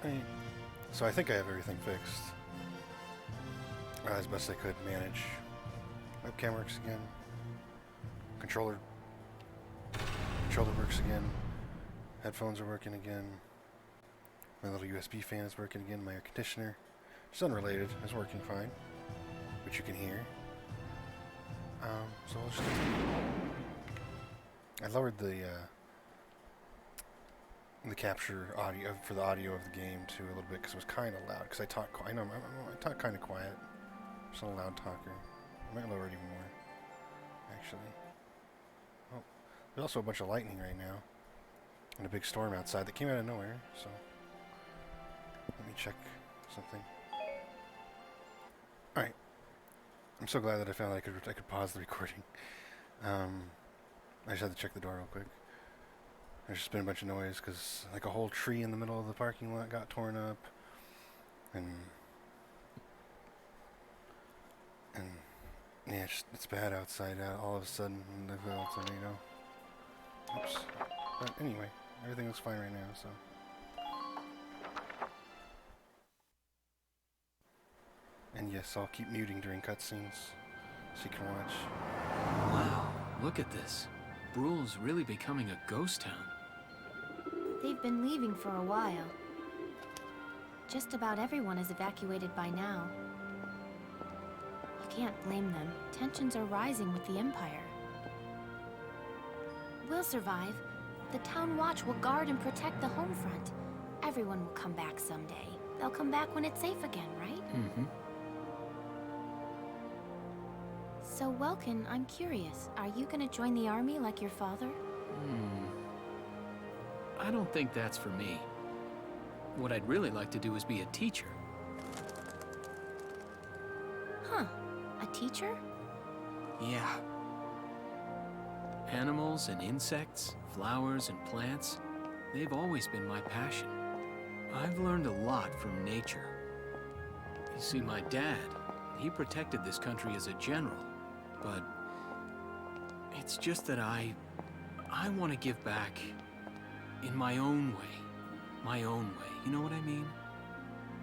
Right. So I think I have everything fixed. As best I could manage. Webcam works again. Controller works again. Headphones are working again. My little USB fan is working again. My air conditioner, it's unrelated, is working fine, which you can hear. So we'll just continue. I lowered the capture audio for the audio of the game too a little bit because it was kind of loud. Because I talk, I talk kind of quiet. I'm just a loud talker. I might lower it even more, actually. Oh, there's also a bunch of lightning right now, and a big storm outside that came out of nowhere. So let me check something. All right. I'm so glad that I found that I could pause the recording. I just had to check the door real quick. There's just been a bunch of noise because like a whole tree in the middle of the parking lot got torn up, and yeah, it's bad outside. All of a sudden, the tornado. Oops. But anyway, everything looks fine right now. So. And yes, I'll keep muting during cutscenes so you can watch. Wow, look at this. Bruhl's really becoming a ghost town. They've been leaving for a while. Just about everyone is evacuated by now. You can't blame them. Tensions are rising with the Empire. We'll survive. The Town Watch will guard and protect the home front. Everyone will come back someday. They'll come back when it's safe again, right? Mm-hmm. So, Welkin, I'm curious. Are you gonna join the army like your father? I don't think that's for me. What I'd really like to do is be a teacher. Huh. A teacher? Yeah. Animals and insects, flowers and plants, they've always been my passion. I've learned a lot from nature. You see, my dad, he protected this country as a general, but it's just that I want to give back in my own way. My own way. You know what I mean?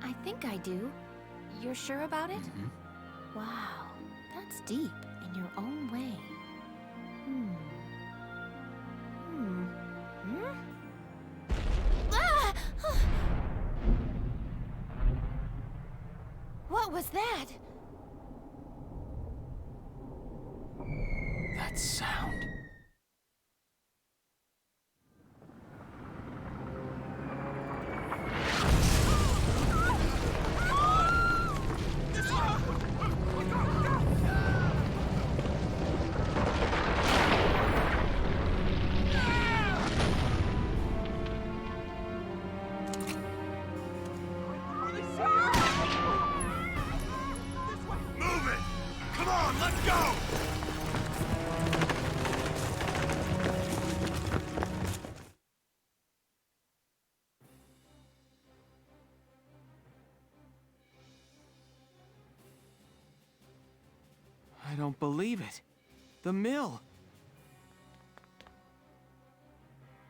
I think I do. You're sure about it? Mm-hmm. Wow, that's deep. In your own way. Ah! What was that? That sound. I don't believe it. The mill.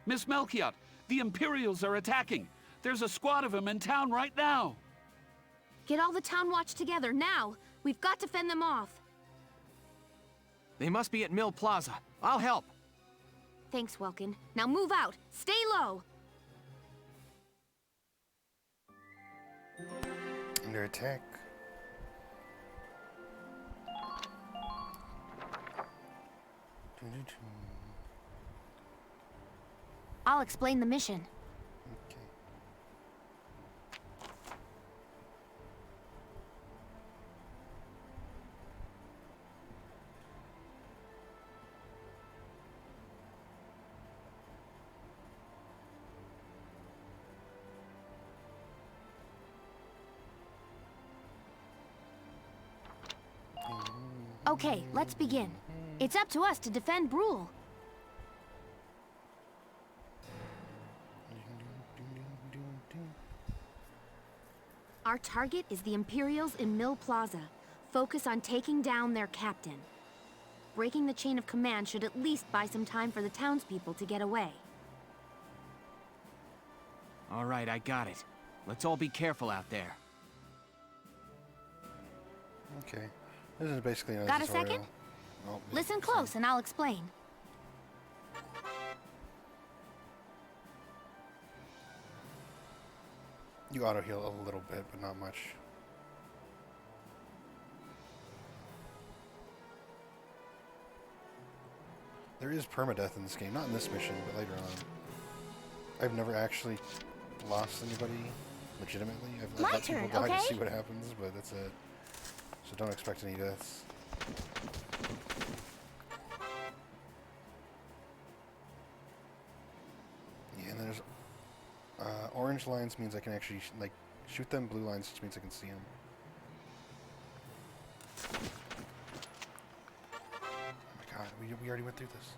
Miss Melchiot, the Imperials are attacking. There's a squad of them in town right now. Get all the Town Watch together, now! We've got to fend them off. They must be at Mill Plaza. I'll help. Thanks, Welkin. Now move out! Stay low! Under attack. I'll explain the mission. Okay. Okay, let's begin. It's up to us to defend Bruhl. Our target is the Imperials in Mill Plaza. Focus on taking down their captain. Breaking the chain of command should at least buy some time for the townspeople to get away. All right, I got it. Let's all be careful out there. Okay. This is basically another Got a tutorial. second? Oh, yeah, Listen same. close and I'll explain. You auto heal a little bit, but not much. There is permadeath in this game, not in this mission, but later on. I've never actually lost anybody legitimately. I've My let people turn, die to okay? see what happens, but that's it. So don't expect any deaths. Yeah, and there's orange lines means I can actually like shoot them. Blue lines just means I can see them. Oh my god, we already went through this.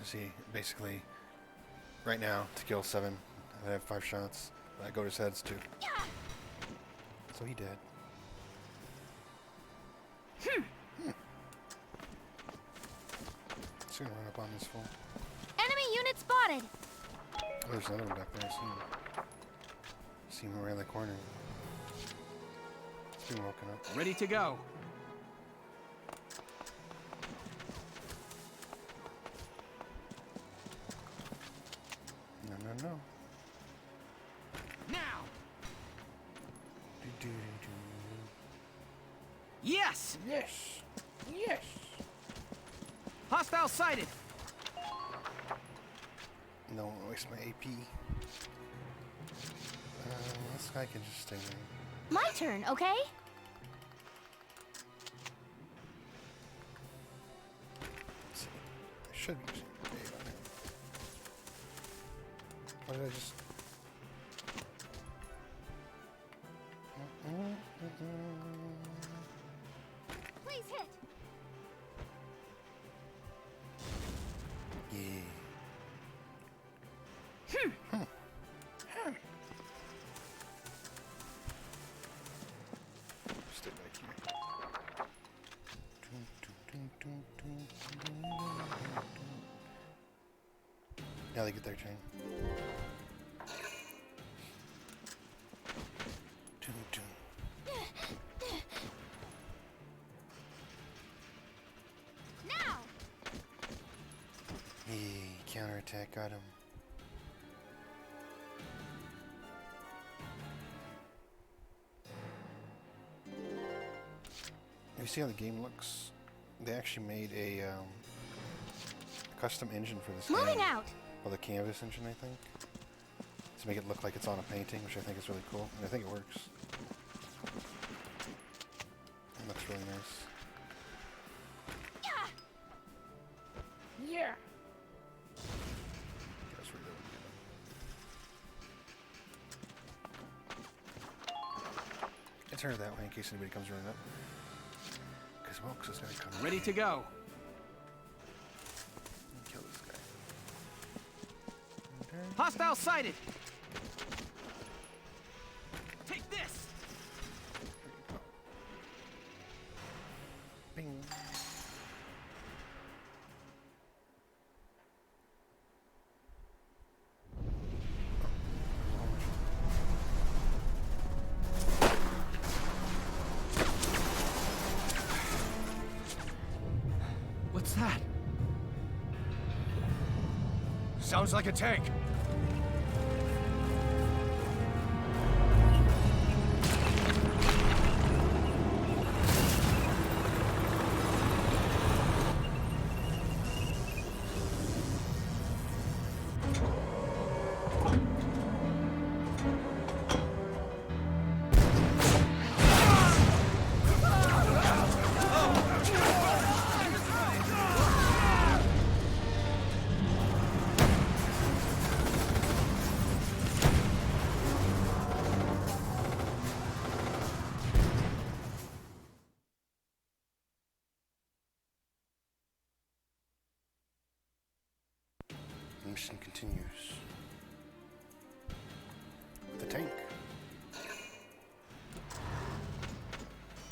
See, basically, right now, to kill 7, I have 5 shots. When I go to his head, it's 2. So he dead. Just gonna run up on this fool. Enemy unit spotted! Oh, there's another one back there, I see him. See him around the corner. He's been woken up. Ready to go. No. Now! Do. Yes! Yes! Yes! Hostile sighted! No, waste my AP. This guy can just stay there. My turn, okay? Let's see. I should be using grenade on him. Why did I just... Please hit! Yeah. Stay back here. Now they get their chain. Now! Counterattack got him. You see how the game looks? They actually made a custom engine for this Moving game. out! Well, the canvas engine, I think. To make it look like it's on a painting, which I think is really cool. And I think it works. It looks really nice. Yeah! Guess we're doing good. It's her that way in case anybody comes running up. Because Welks is going to come Ready to go. and kill this guy. Hostile sighted! Take this! Bing. What's that? Sounds like a tank. mission continues. The tank.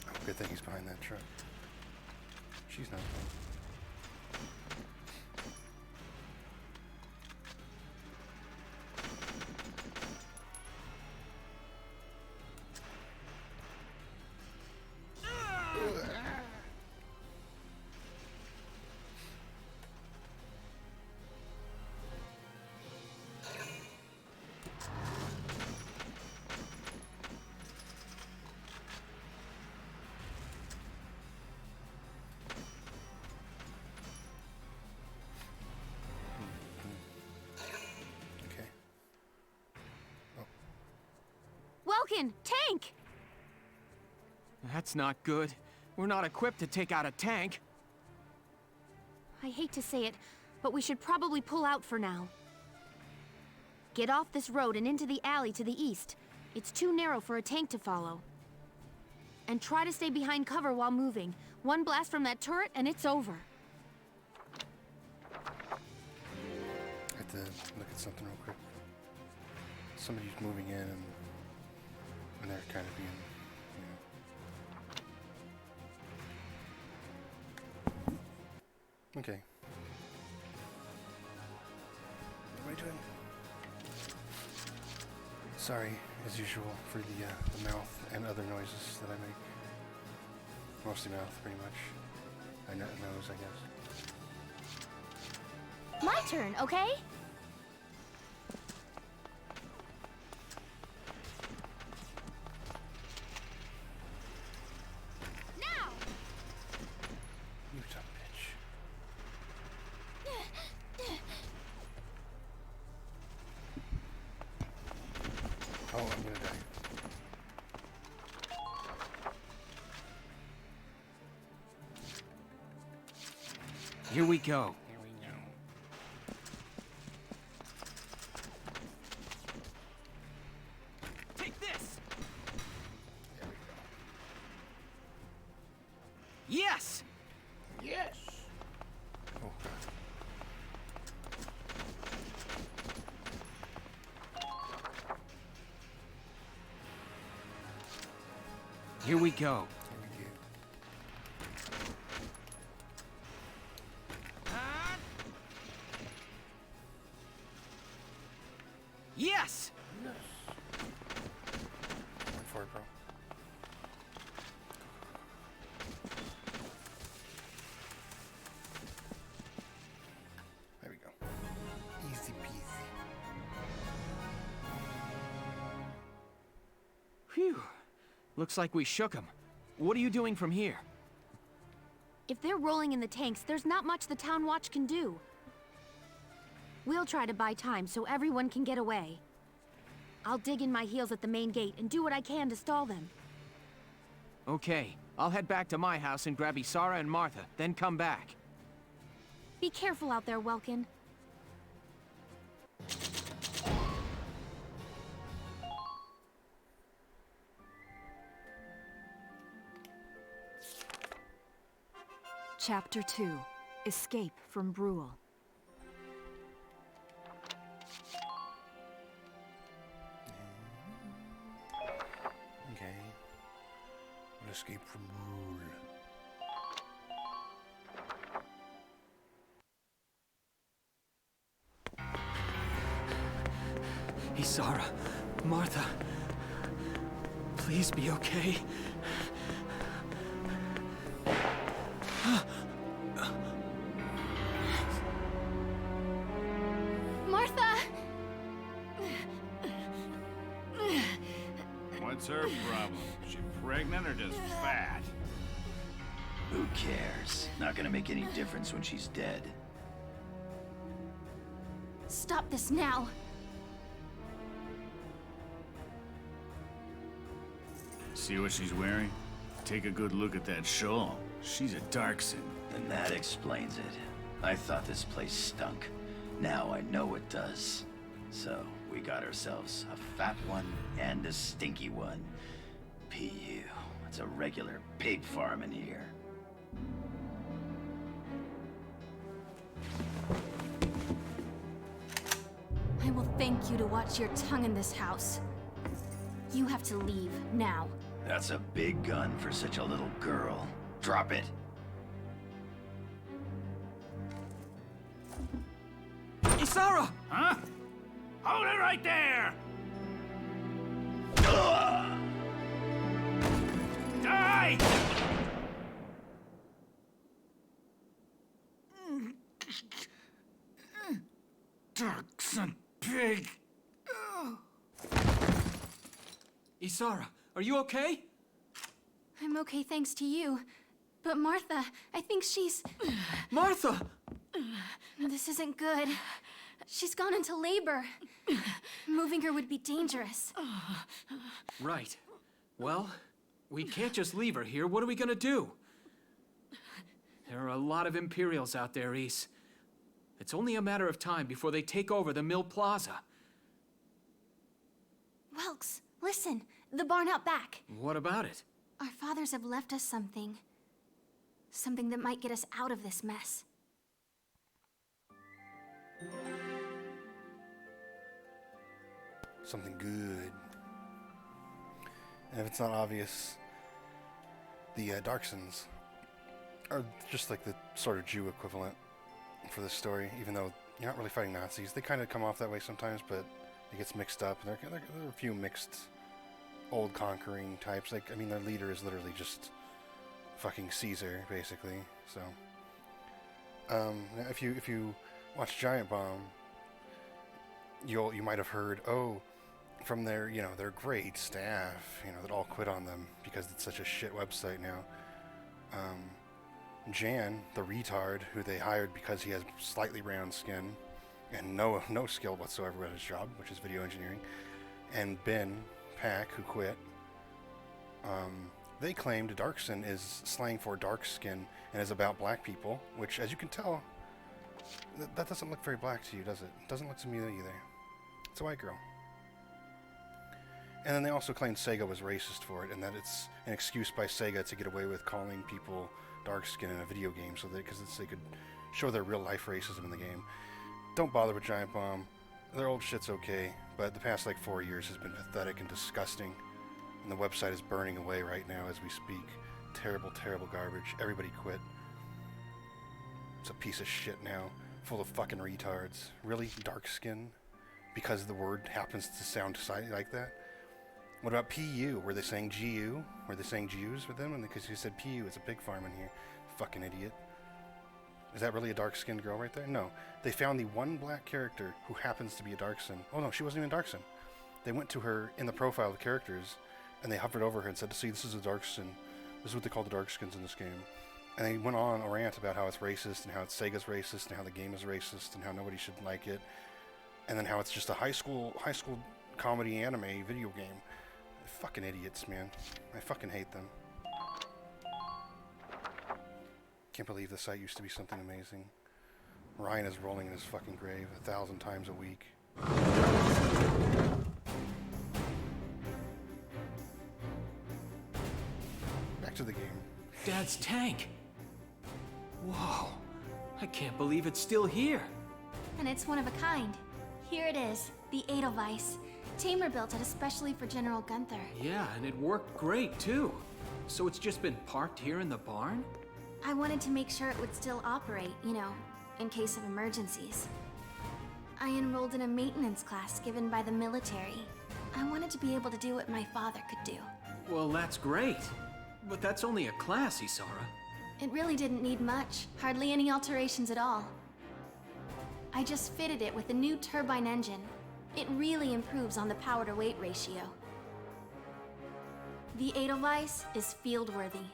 Oh, good thing he's behind that truck. She's not. Welkin! Tank! That's not good. We're not equipped to take out a tank. I hate to say it, but we should probably pull out for now. Get off this road and into the alley to the east. It's too narrow for a tank to follow. And try to stay behind cover while moving. One blast from that turret and it's over. I have to look at something real quick. Somebody's moving in and they're kind of being, Okay. What am I doing? Sorry, as usual, for the mouth and other noises that I make. Mostly mouth, pretty much. I nose, I guess. My turn, okay? Now! You son of a bitch. Oh, I'm gonna die. Here we go. Here we go. Take this! There we go. Yes! Yes! Oh, God. Here we go. Here we go. Yes! Went for it, bro. There we go. Easy peasy. Phew. Looks like we shook them. What are you doing from here? If they're rolling in the tanks, there's not much the Town Watch can do. We'll try to buy time so everyone can get away. I'll dig in my heels at the main gate and do what I can to stall them. Okay, I'll head back to my house and grab Isara and Martha, then come back. Be careful out there, Welkin. Chapter 2. Escape from Brule. Okay. We'll escape from rule. Isara, Martha, please be okay. Martha! What's her problem? She pregnant or just fat? Who cares? Not gonna make any difference when she's dead. Stop this now! See what she's wearing? Take a good look at that shawl. She's a Darkson. And that explains it. I thought this place stunk. Now I know it does. So, we got ourselves a fat one and a stinky one. PU. It's a regular pig farm in here. I will thank you to watch your tongue in this house. You have to leave, now. That's a big gun for such a little girl. Drop it. Isara! Huh? Hold it right there! Die! Dark son pig! Isara, are you okay? I'm okay thanks to you. But Martha, I think she's... Martha! This isn't good. She's gone into labor. Moving her would be dangerous. Right. Well, we can't just leave her here. What are we gonna do? There are a lot of Imperials out there, Is. It's only a matter of time before they take over the Mill Plaza. Welks, listen. The barn out back. What about it? Our fathers have left us something. Something that might get us out of this mess. Something good. And if it's not obvious, the Darksons are just like the sort of Jew equivalent for this story, even though you're not really fighting Nazis. They kind of come off that way sometimes, but it gets mixed up. And there are a few mixed old conquering types. Like, I mean, their leader is literally just fucking Caesar, basically. So, if you watch Giant Bomb, you might have heard, oh, from their their great staff, that all quit on them because it's such a shit website now. Jan, the retard who they hired because he has slightly brown skin and no skill whatsoever at his job, which is video engineering, and Ben Pack, who quit, they claimed Darkson is slang for dark skin and is about black people, which, as you can tell, that doesn't look very black to you, does it? It doesn't look to me either. It's a white girl. And then they also claimed Sega was racist for it, and that it's an excuse by Sega to get away with calling people dark skin in a video game, so because they could show their real life racism in the game. Don't bother with Giant Bomb. Their old shit's okay, but the past 4 years has been pathetic and disgusting, and the website is burning away right now as we speak. Terrible, terrible garbage. Everybody quit. It's a piece of shit now, full of fucking retards. Really? Dark skin? Because the word happens to sound like that? What about PU? Were they saying GU? Were they saying GUs with them? Because you said PU, it's a pig farm in here. Fucking idiot. Is that really a dark-skinned girl right there? No. They found the one black character who happens to be a Darkson. Oh no, she wasn't even Darkson. They went to her in the profile of characters, and they hovered over her and said, see, this is a Darkson. This is what they call the Darkskins in this game. And they went on a rant about how it's racist, and how it's Sega's racist, and how the game is racist, and how nobody should like it. And then how it's just a high school comedy anime video game. Fucking idiots, man. I fucking hate them. Can't believe the site used to be something amazing. Ryan is rolling in his fucking grave 1,000 times a week. Back to the game. Dad's tank! Whoa! I can't believe it's still here! And it's one of a kind. Here it is, the Edelweiss. Tamer built it especially for General Gunther. Yeah, and it worked great, too. So it's just been parked here in the barn? I wanted to make sure it would still operate, in case of emergencies. I enrolled in a maintenance class given by the military. I wanted to be able to do what my father could do. Well, that's great. But that's only a class, Isara. It really didn't need much, hardly any alterations at all. I just fitted it with a new turbine engine. It really improves on the power-to-weight ratio. The Edelweiss is field-worthy.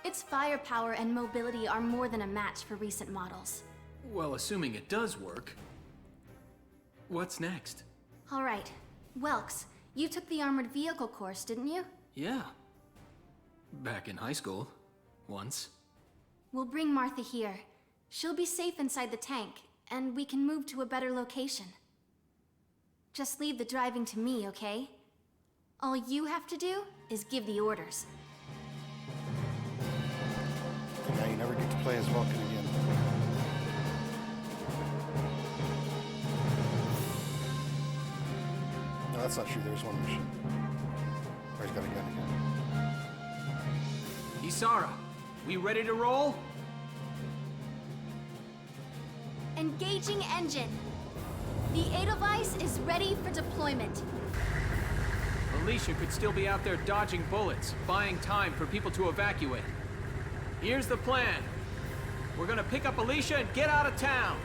Its firepower and mobility are more than a match for recent models. Well, assuming it does work. What's next? All right. Welks, you took the armored vehicle course, didn't you? Yeah. Back in high school. Once. We'll bring Martha here. She'll be safe inside the tank, and we can move to a better location. Just leave the driving to me, okay? All you have to do is give the orders. And now you never get to play as Vulcan again. that's not true. There's one mission. Oh, he's got a gun again. Isara, we ready to roll? Engaging engine. The Edelweiss is ready for deployment. Alicia could still be out there dodging bullets, buying time for people to evacuate. Here's the plan. We're gonna pick up Alicia and get out of town.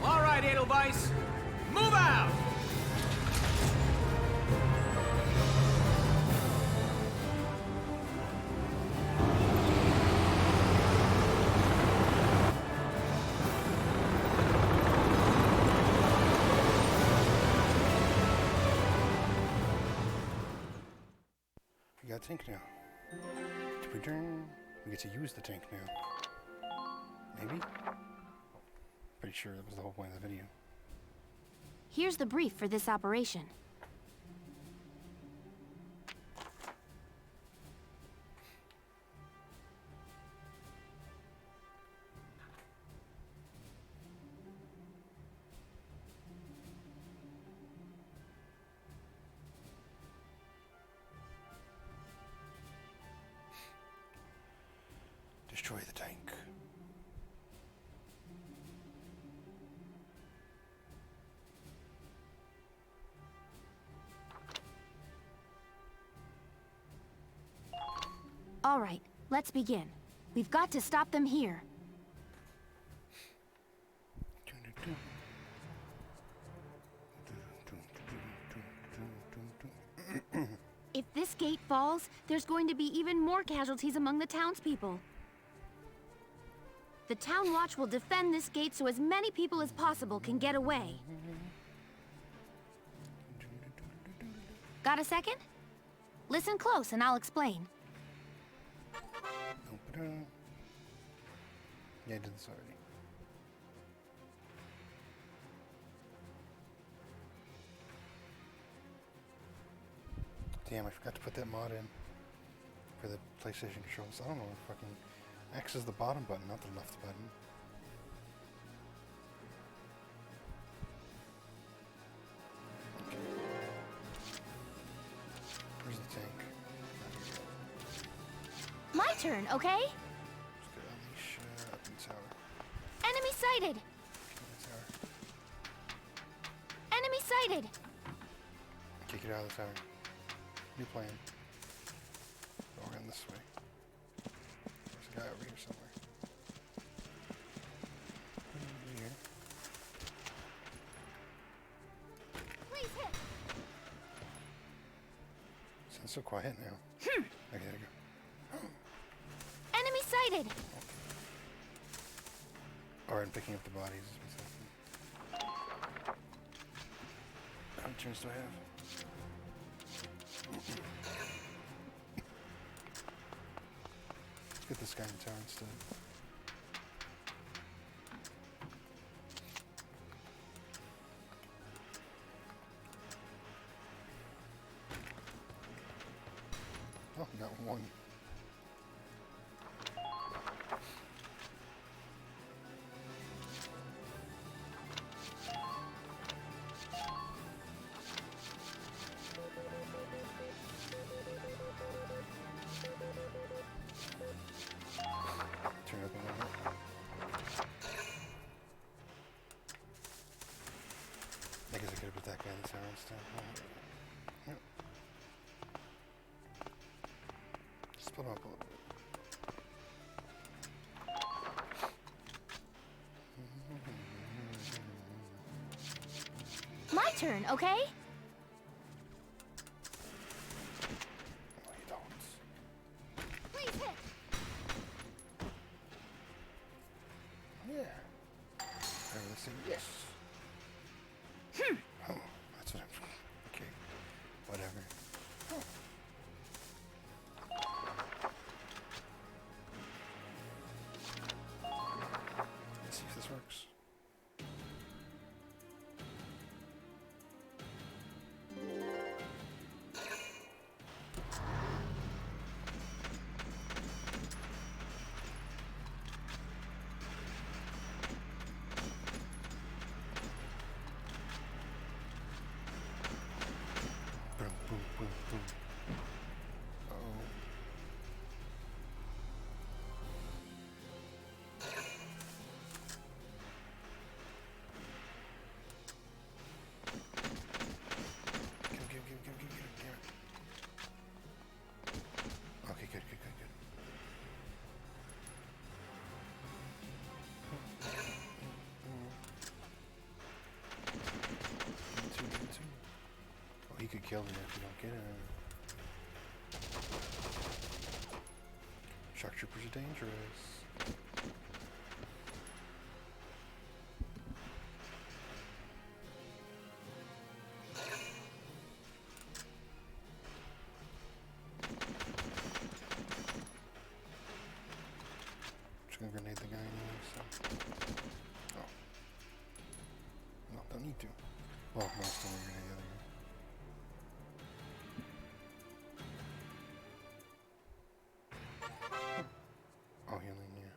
All right, Edelweiss, move out! We got a tank now. To return, we get to use the tank now. Maybe? Pretty sure that was the whole point of the video. Here's the brief for this operation. Destroy the tank. All right, let's begin. We've got to stop them here. If this gate falls, there's going to be even more casualties among the townspeople. The Town Watch will defend this gate so as many people as possible can get away. Got a second? Listen close and I'll explain. Yeah, I did this already. Damn, I forgot to put that mod in for the PlayStation controls. I don't know if fucking X is the bottom button, not the left button. Okay. Where's the tank? My turn, okay? Let's get Alicia up in the tower. Enemy sighted! Up in the tower. Enemy sighted! Okay, get out of the tower. New plan. Going in this way. There's a guy over here somewhere. Over here. Please hit! Sounds so quiet now. I gotta go. Enemy sighted! Alright, I'm picking up the bodies. How many turns do I have? Let's get this guy in the tower instead. Oh, got one. Turn it up a little bit. I guess I could have put that guy in the tower instead. Yep. Split him up a little bit. My turn, okay? Oh, you don't. Please hit! Yeah. Let's say yes. Oh, that's what I'm. Okay. Whatever. Oh. Let's see if this works. kill you if you don't get it. Shock troopers are dangerous. Just gonna grenade the guy anyway, so. Oh. No, don't need to. Well, no, still gonna grenade the other guy. Oh, healing, yeah.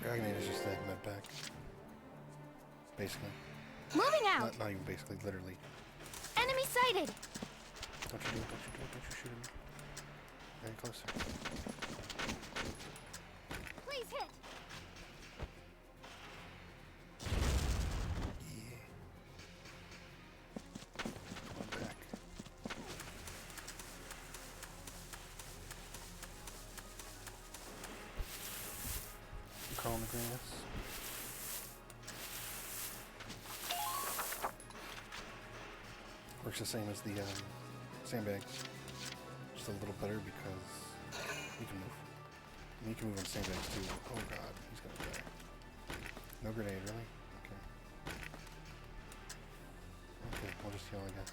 Dragonade is just that med pack. Basically. Moving out! Not even basically, literally. Enemy sighted! Don't you do it, don't you do it, don't you shoot him. Very closer. Please hit! Yeah. Come on back. You calling the grass? Works the same as the sandbags. Just a little better because you can move. And you can move on sandbags too. Oh god, he's gonna die. No grenade, really? Okay. Okay, we'll just heal, I guess.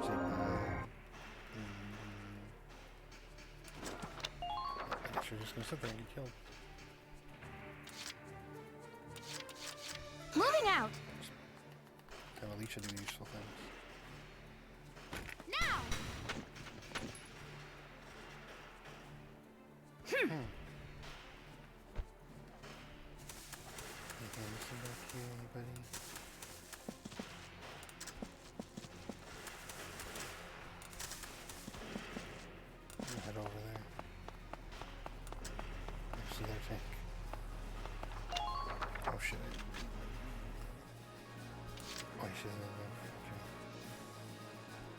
Say bye. I guess you're just gonna sit there and get killed. Moving out! Tell Alicia to do useful things. Now! Anything missing back here, anybody? I'm gonna head over there. See their tank. Oh shit. Oh, she's in there. Okay.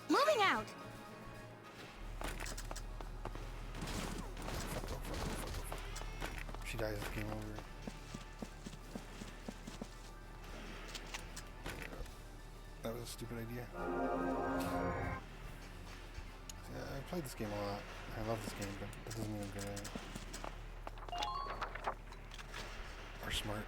Moving out! If she dies, it's game over. That was a stupid idea. Yeah, I played this game a lot. I love this game, but that doesn't mean I'm good at it. Or smart.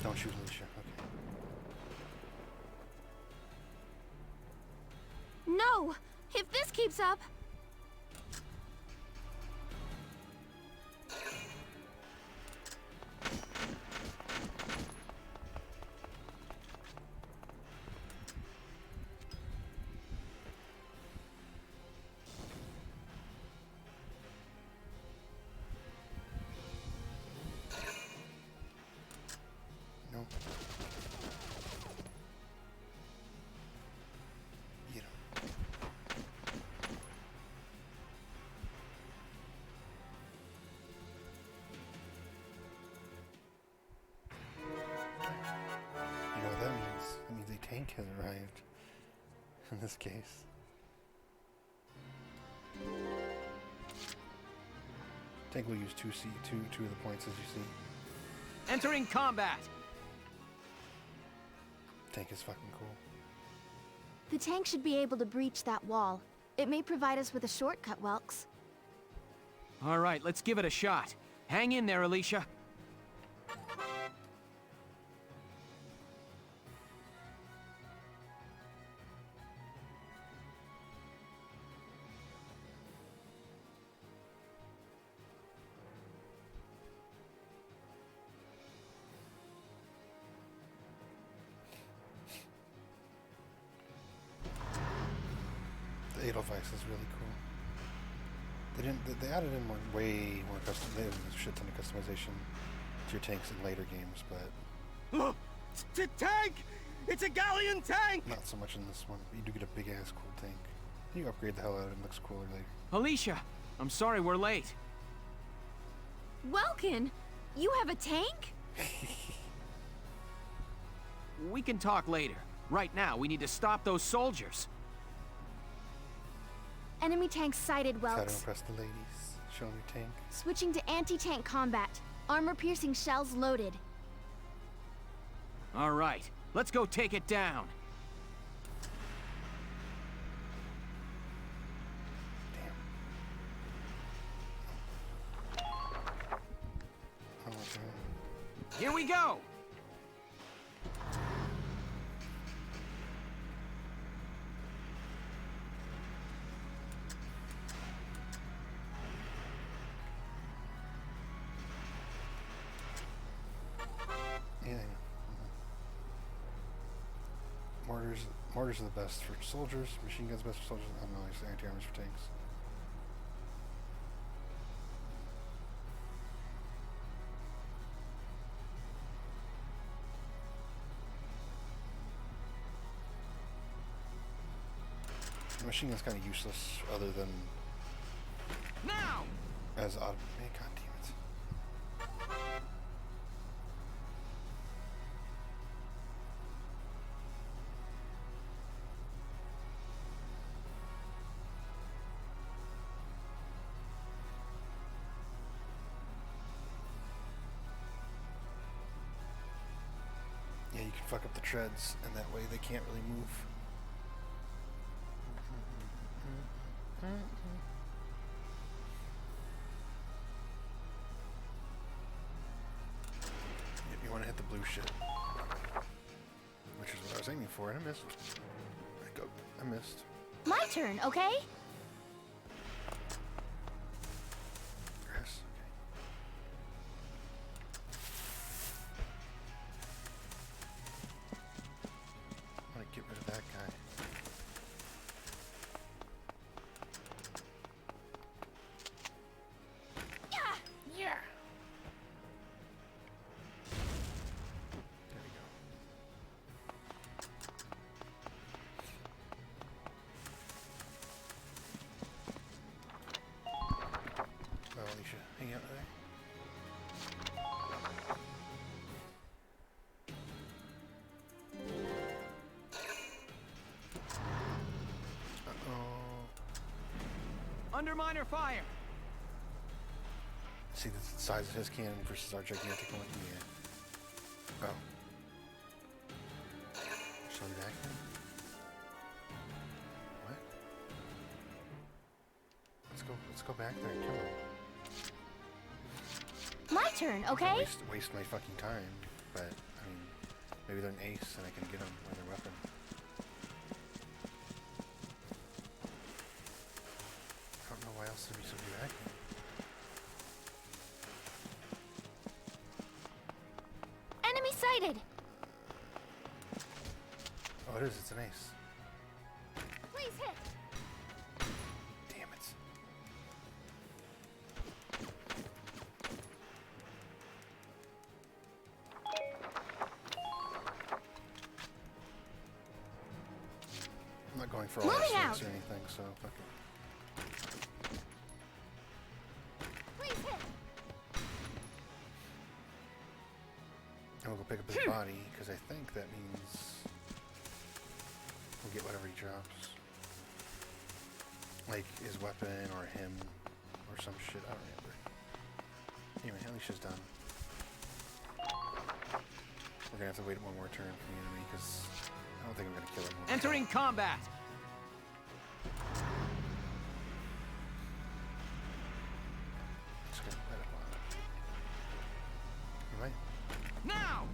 Don't shoot Alicia. Okay. No! If this keeps up... No. Get him. You know what that means? That means a tank has arrived. In this case. Tank will use two of the points as you see. Entering combat! Tank is fucking cool. The tank should be able to breach that wall. It may provide us with a shortcut, Welks. All right, let's give it a shot. Hang in there, Alicia. The Edelweiss is really cool. They added in way more custom. They added a shit ton of customization to your tanks in later games, but It's a tank! It's a galleon tank! not so much in this one. But you do get a big ass cool tank. You upgrade the hell out of it and it looks cooler later. Alicia, I'm sorry we're late. Welkin! You have a tank? We can talk later. Right now, we need to stop those soldiers. Enemy tank sighted, Try to Welks. impress the ladies. Show them your tank. Switching to anti-tank combat. Armor-piercing shells loaded. All right, let's go take it down. Oh, okay. Here we go! Yeah. Mortars are the best for soldiers. Machine guns best for soldiers. I don't know. It's anti-armors for tanks. The machine gun's kind of useless, other than Now! as auto. Man, God damn it! Yeah, you can fuck up the treads, and that way they can't really move. Yep, you want to hit the blue shit, which is what I was aiming for, and I missed. I missed. My turn, okay? Grass, okay. I want to get rid of that guy. Yeah. There we go. Oh, Alicia, hang out there. Uh-oh. Under minor fire! See the size of his cannon versus our gigantic one? Yeah. Oh. Show me that again? What? Let's go back there and kill him. My turn, okay? Waste my fucking time, but I mean, maybe they're an ace and I can get them with their weapon. I don't know why else to be so reactive. Enemy sighted! Oh, it is. It's an ace. Please hit! Damn it. I'm not going for all the Moving strikes out. or anything, so fuck it. Please hit! And we'll go pick up his body, because I think that means we'll get whatever he drops. Like his weapon or him or some shit. I don't remember. Anyway, Alicia's done. We're gonna have to wait one more turn for the enemy, because I don't think I'm gonna kill him. Entering combat! Just gonna let it on. You might. Now!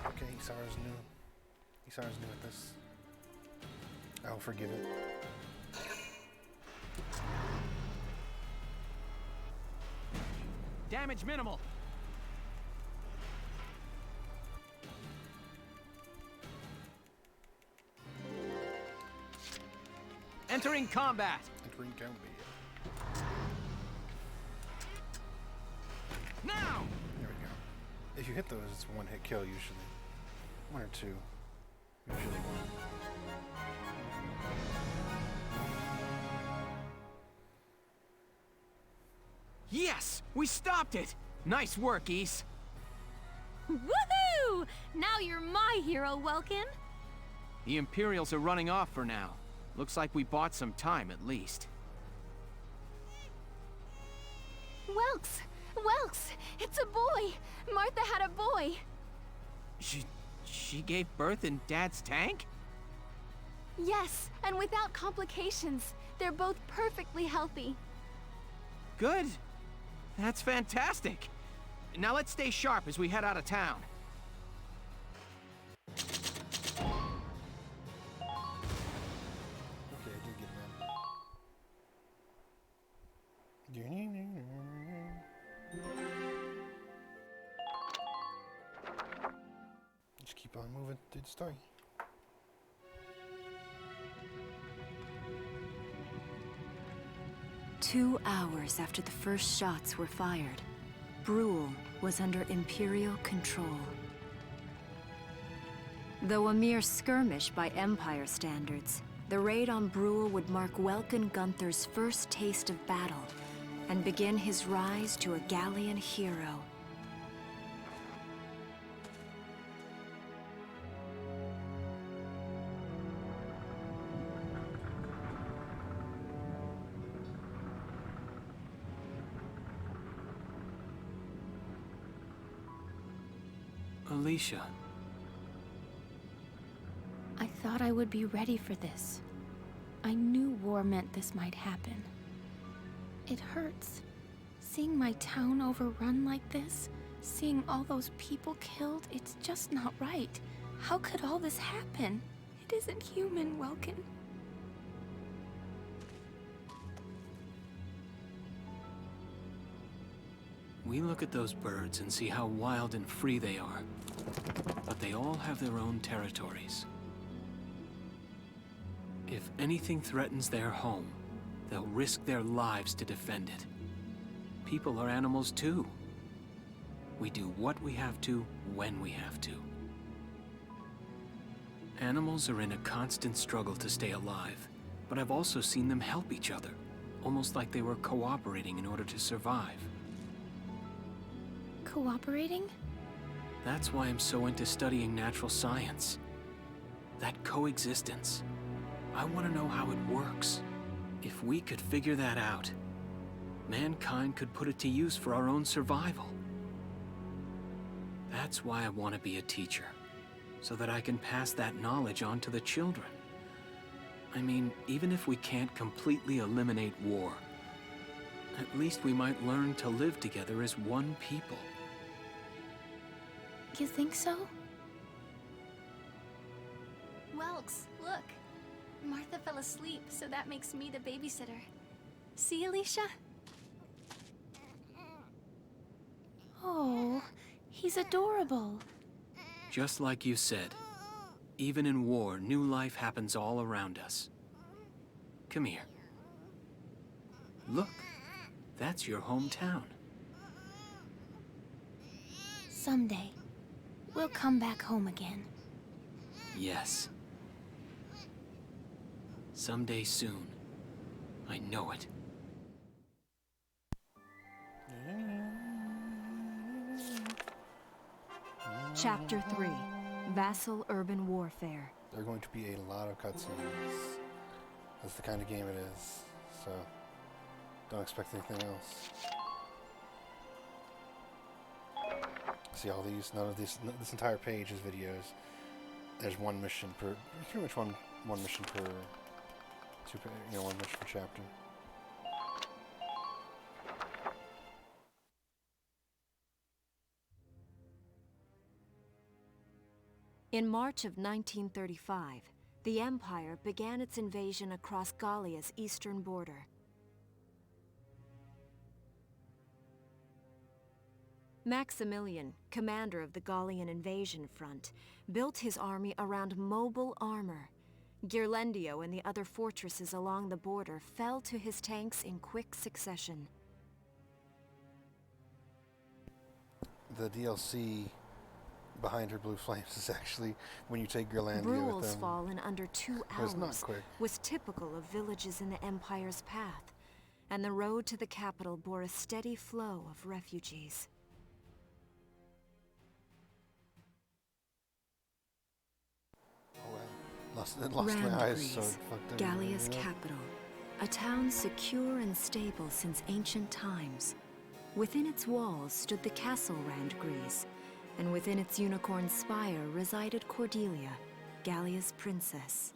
Okay, Isara's new. Isara's new at this. I'll forgive it. Damage minimal. Entering combat. Entering combat. Now! There we go. If you hit those, it's a one-hit kill usually. One or two. Usually one. Yes! We stopped it! Nice work, Ys. Woohoo! Now you're my hero, Welkin. The Imperials are running off for now. Looks like we bought some time at least. Welks! Welks! It's a boy! Martha had a boy! She gave birth in Dad's tank? Yes, and without complications. They're both perfectly healthy. Good. That's fantastic. Now let's stay sharp as we head out of town. Okay, I did get it in. Just keep on moving through the story. Two hours after the first shots were fired, Brule was under Imperial control. Though a mere skirmish by Empire standards, the raid on Brule would mark Welkin Gunther's first taste of battle and begin his rise to a Gallian hero. Alicia. I thought I would be ready for this. I knew war meant this might happen. It hurts. Seeing my town overrun like this, seeing all those people killed, it's just not right. How could all this happen? It isn't human, Welkin. We look at those birds and see how wild and free they are. But they all have their own territories. If anything threatens their home, they'll risk their lives to defend it. People are animals too. We do what we have to, when we have to. Animals are in a constant struggle to stay alive, but I've also seen them help each other, almost like they were cooperating in order to survive. Cooperating? That's why I'm so into studying natural science. That coexistence. I want to know how it works. If we could figure that out, mankind could put it to use for our own survival. That's why I want to be a teacher, so that I can pass that knowledge on to the children. I mean, even if we can't completely eliminate war, at least we might learn to live together as one people. You think so? Welks, look. Martha fell asleep, so that makes me the babysitter. See, Alicia? Oh, he's adorable. Just like you said, even in war, new life happens all around us. Come here. Look, that's your hometown. Someday, we'll come back home again. Yes. Someday soon. I know it. Chapter 3, Vassal Urban Warfare. There are going to be a lot of cutscenes. That's the kind of game it is, so don't expect anything else. See all these, none of these, this entire page is videos. There's one mission per, pretty much one mission per, one mission per chapter. In March of 1935, the Empire began its invasion across Gallia's eastern border. Maximilian, commander of the Gallian invasion front, built his army around mobile armor. Ghirlandaio and the other fortresses along the border fell to his tanks in quick succession. The DLC behind her blue flames is actually when you take Ghirlandaio with Brule's them. fall in under 2 It was hours not quick. was typical of villages in the Empire's path. and the road to the capital bore a steady flow of refugees. Lost my eyes, so it fucked everything Gallia's up. capital, a town secure and stable since ancient times. Within its walls stood the castle Randgries, and within its unicorn spire resided Cordelia, Gallia's princess.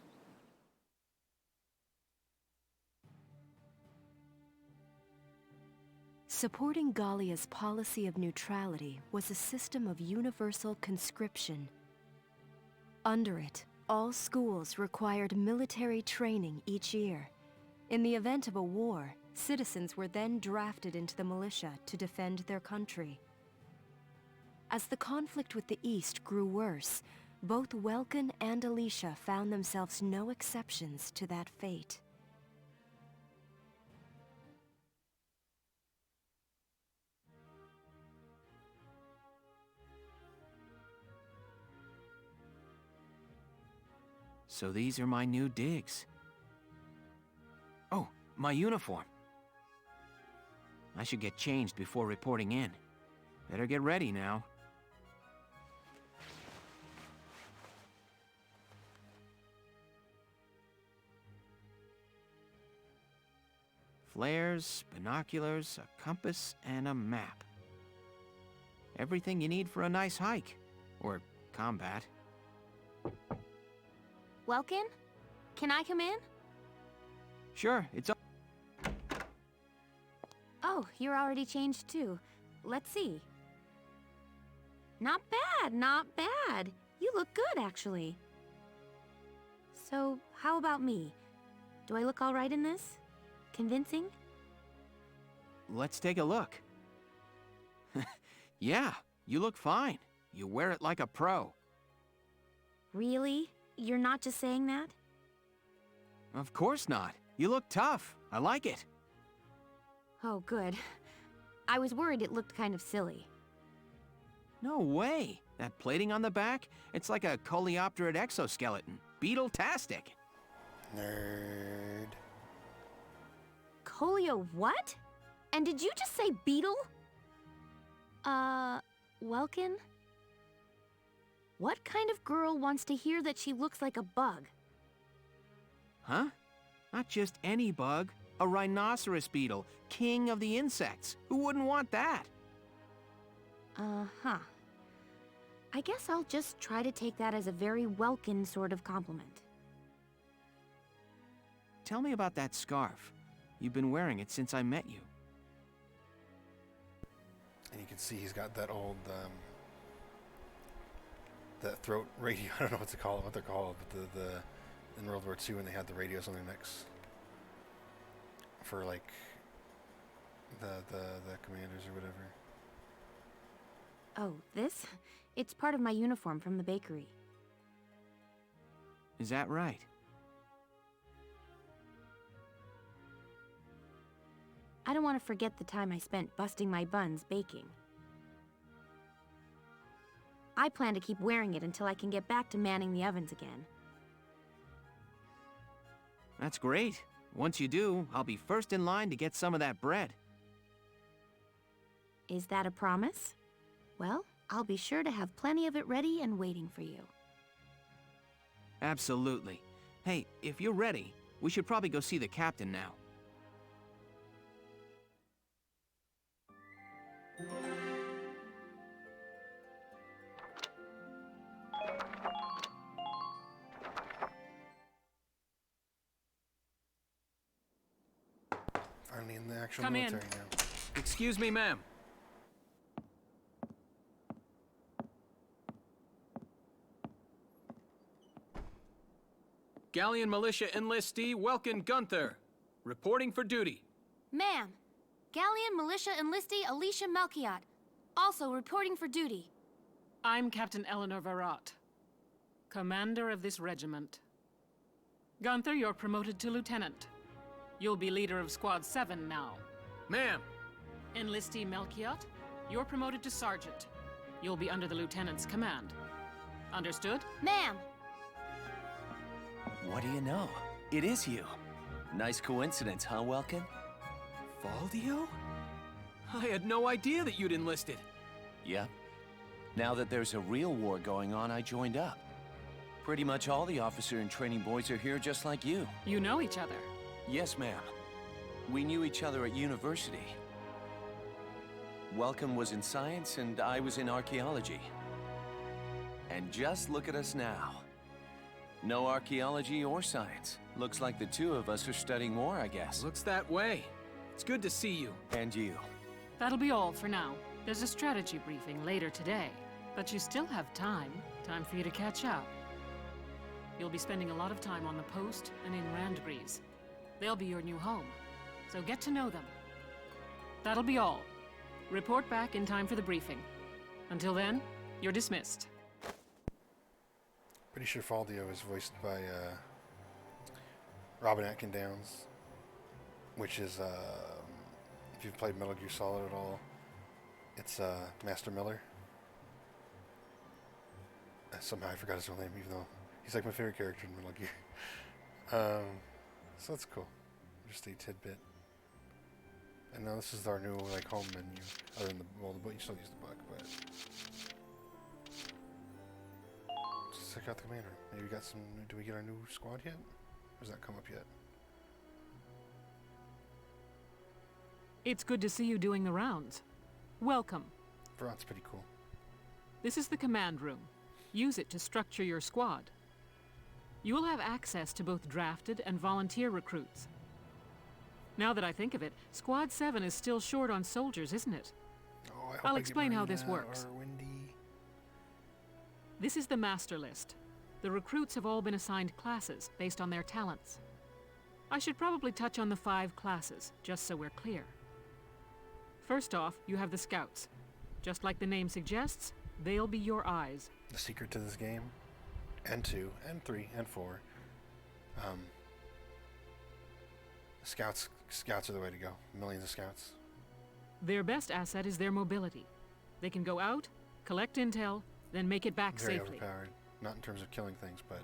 Supporting Gallia's policy of neutrality was a system of universal conscription. Under it, all schools required military training each year. In the event of a war, citizens were then drafted into the militia to defend their country. As the conflict with the East grew worse, both Welkin and Alicia found themselves no exceptions to that fate. So these are my new digs. Oh, my uniform. I should get changed before reporting in. Better get ready now. Flares, binoculars, a compass, and a map. Everything you need for a nice hike. Or combat. Welkin? Can I come in? Sure, it's all. Oh, you're already changed too. Let's see. Not bad, not bad. You look good, actually. So, how about me? Do I look all right in this? Convincing? Let's take a look. Yeah, you look fine. You wear it like a pro. Really? You're not just saying that? Of course not. You look tough. I like it. Oh, good. I was worried it looked kind of silly. No way. That plating on the back, it's like a coleopterate exoskeleton. Beetle-tastic. Nerd. Colio what? And did you just say beetle? Welkin? What kind of girl wants to hear that she looks like a bug? Huh? Not just any bug. A rhinoceros beetle, king of the insects. Who wouldn't want that? Uh-huh. I guess I'll just try to take that as a very Welkin sort of compliment. Tell me about that scarf. You've been wearing it since I met you. And you can see he's got that old, that throat radio. I don't know what they're called, but the in World War II when they had the radios on their necks for like the commanders or whatever. Oh, this? It's part of my uniform from the bakery. Is that right? I don't want to forget the time I spent busting my buns baking. I plan to keep wearing it until I can get back to manning the ovens again. That's great. Once you do, I'll be first in line to get some of that bread. Is that a promise? Well, I'll be sure to have plenty of it ready and waiting for you. Absolutely. Hey, if you're ready, we should probably go see the captain now. Finally in the actual Come in. military now. Excuse me, ma'am. Galleon Militia enlistee Welkin Gunther, reporting for duty. Ma'am, Galleon Militia enlistee Alicia Melchiot, also reporting for duty. I'm Captain Eleanor Varrot, commander of this regiment. Gunther, you're promoted to lieutenant. You'll be leader of Squad 7 now. Ma'am! Enlistee Melchiot, you're promoted to sergeant. You'll be under the lieutenant's command. Understood? Ma'am! What do you know? It is you. Nice coincidence, huh, Welkin? Valdio? I had no idea that you'd enlisted. Yep. Now that there's a real war going on, I joined up. Pretty much all the officer and training boys are here just like you. You know each other. Yes, ma'am. We knew each other at university. Welcome was in science and I was in archaeology. And just look at us now. No archaeology or science. Looks like the two of us are studying war, I guess. Looks that way. It's good to see you. And you. That'll be all for now. There's a strategy briefing later today, but you still have time. Time for you to catch up. You'll be spending a lot of time on the post and in Randbreeze. They'll be your new home, so get to know them. That'll be all. Report back in time for the briefing. Until then, you're dismissed. Pretty sure Faldio is voiced by Robin Atkin Downs, which is, if you've played Metal Gear Solid at all, it's Master Miller. Somehow I forgot his real name, even though he's like my favorite character in Metal Gear. So that's cool. Just a tidbit. And now this is our new like home menu. Other than the book, you still use the book, but let's check out the command room. Maybe we got some. Do we get our new squad yet? Or does that come up yet? It's good to see you doing the rounds. Welcome. Verot's pretty cool. This is the command room. Use it to structure your squad. You will have access to both drafted and volunteer recruits. Now that I think of it, Squad 7 is still short on soldiers, isn't it? Oh, I hope I'll I explain get how Marina this works. or Wendy. This is the master list. The recruits have all been assigned classes based on their talents. I should probably touch on the 5 classes, just so we're clear. First off, you have the scouts. Just like the name suggests, they'll be your eyes. The secret to this game, and 2, and 3, and 4. Scouts are the way to go. Millions of scouts. Their best asset is their mobility. They can go out, collect intel, then make it back Very safely. overpowered. Not in terms of killing things, but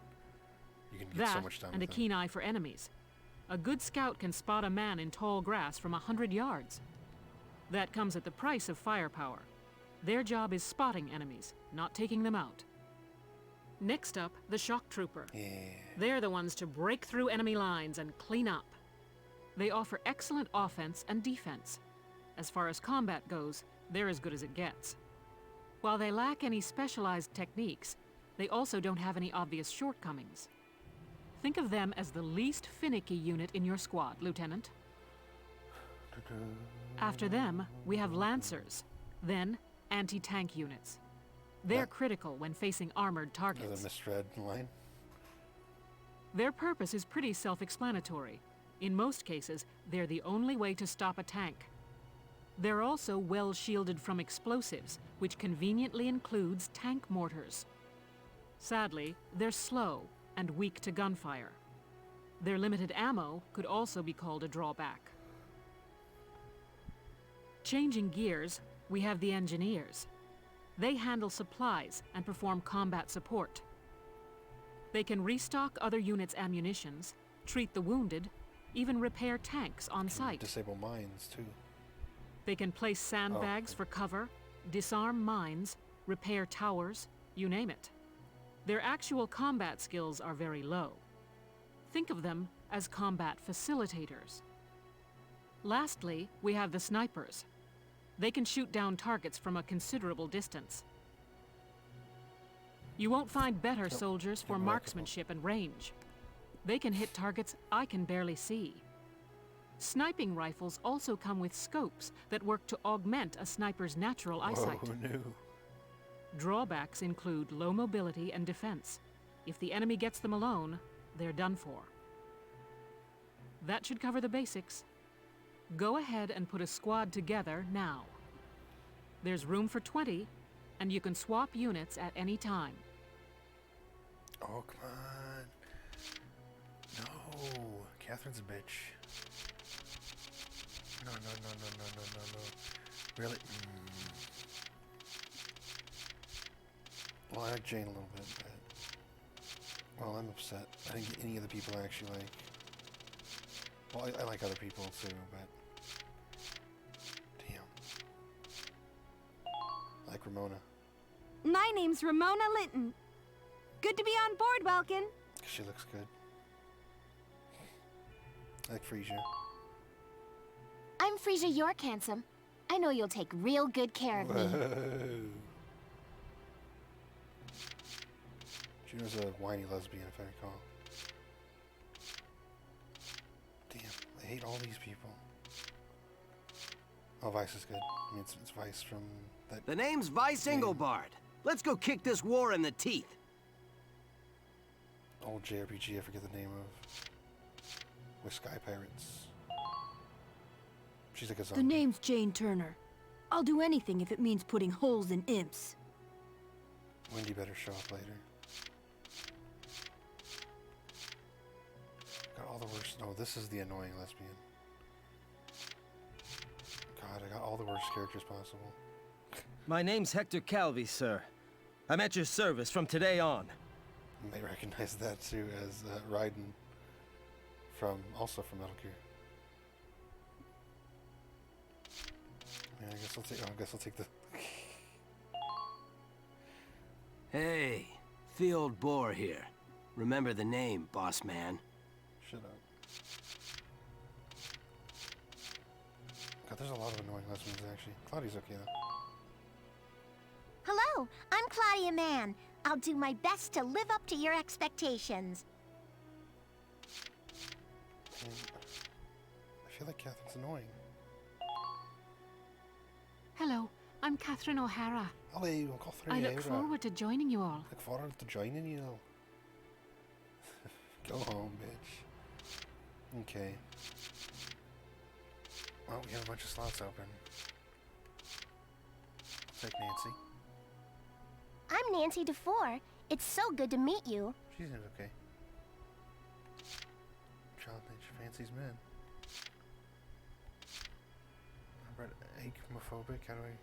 you can get so That, much done and a with keen eye for enemies. A good scout can spot a man in tall grass from 100 yards. That comes at the price of firepower. Their job is spotting enemies, not taking them out. Next up, the shock trooper. Yeah. They're the ones to break through enemy lines and clean up. They offer excellent offense and defense. As far as combat goes, they're as good as it gets. While they lack any specialized techniques, they also don't have any obvious shortcomings. Think of them as the least finicky unit in your squad, Lieutenant. After them, we have Lancers, then anti-tank units. They're critical when facing armored targets. The misread line. Their purpose is pretty self-explanatory. In most cases, they're the only way to stop a tank. They're also well shielded from explosives, which conveniently includes tank mortars. Sadly, they're slow and weak to gunfire. Their limited ammo could also be called a drawback. Changing gears, we have the engineers. They handle supplies and perform combat support. They can restock other units' ammunitions, treat the wounded, even repair tanks on site. Disable mines, too. They can place sandbags for cover, disarm mines, repair towers, you name it. Their actual combat skills are very low. Think of them as combat facilitators. Lastly, we have the snipers. They can shoot down targets from a considerable distance. You won't find better soldiers for marksmanship and range. They can hit targets I can barely see. Sniping rifles also come with scopes that work to augment a sniper's natural eyesight. Whoa, no. Drawbacks include low mobility and defense. If the enemy gets them alone, they're done for. That should cover the basics. Go ahead and put a squad together now. There's room for 20, and you can swap units at any time. Oh, come on. No. Catherine's a bitch. No. Really? Well, I like Jane a little bit, but... Well, I'm upset. I didn't get any of the people I actually like. Well, I like other people, too, but... Ramona. My name's Ramona Linton. Good to be on board, Welkin. She looks good. I like Frisia. I'm Frisia York, handsome. I know you'll take real good care of me. She was a whiny lesbian, if I recall. Damn, I hate all these people. Oh, Vice is good. I mean, it's Vice from that. The name's Vice Engelbard. Let's go kick this war in the teeth. Old JRPG, I forget the name of. With Sky Pirates. She's like a zombie. The name's Jane Turner. I'll do anything if it means putting holes in imps. Wendy better show up later. Got all the worst. No, this is the annoying lesbian. God, I got all the worst characters possible. My name's Hector Calvi, sir. I'm at your service from today on. You may recognize that too as Raiden also from Metal Gear. Yeah, I guess I'll take the. Hey, Field Boar here. Remember the name, boss man. Shut up. God, there's a lot of annoying lesbians actually. Claudia's okay though. Hello, I'm Claudia Mann. I'll do my best to live up to your expectations. I feel like Catherine's annoying. Hello, I'm Catherine O'Hara. Hello, I'm Catherine I look O'Hara. forward to joining you all. Look forward to joining you. Go home, bitch. Okay. Well, we have a bunch of slots open. Take Nancy. I'm Nancy DeFore. It's so good to meet you. She seems okay. Child nature fancies men. I'm acmophobic. How do I?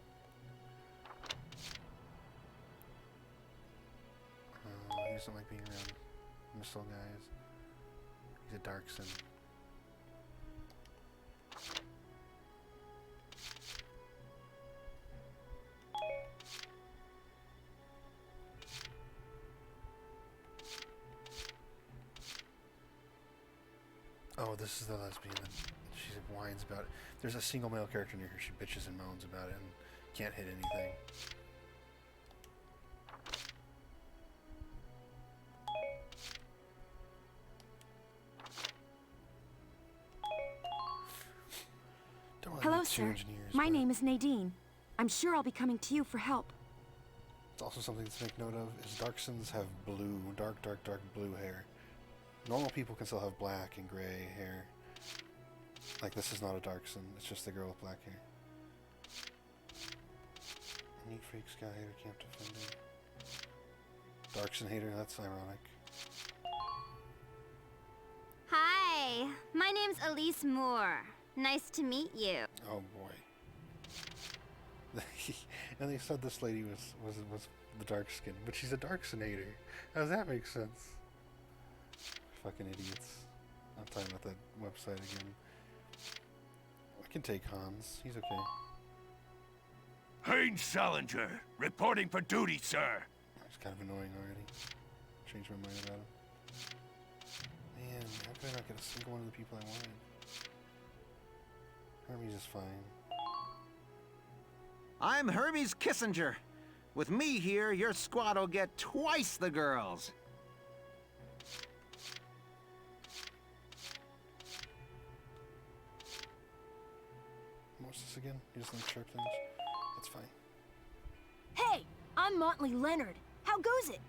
He doesn't like being around missile guys. He's a Darkson. Oh, this is the lesbian. She whines about it. There's a single male character near her. She bitches and moans about it and can't hit anything. Hello, sir. My name is Nadine. I'm sure I'll be coming to you for help. It's also something to make note of is Darksons have blue, dark blue hair. Normal people can still have black and gray hair. Like, this is not a Darkson, it's just the girl with black hair. Neat freak, sky hater, can't defend him. Darkson hater, that's ironic. Hi, my name's Elise Moore. Nice to meet you. Oh boy. And they said this lady was the dark skin, but she's a Darksonator. How does that make sense? Fucking idiots. I'm talking about that website again. I can take Hans. He's okay. Haynes Salinger, reporting for duty, sir. He's kind of annoying already. Changed my mind about him. Man, how could I not get a single one of the people I wanted? Hermes is fine. I'm Hermes Kissinger. With me here, your squad will get twice the girls. What's this again? You just like sharp things? That's fine. Hey, I'm Motley Leonard. How goes it?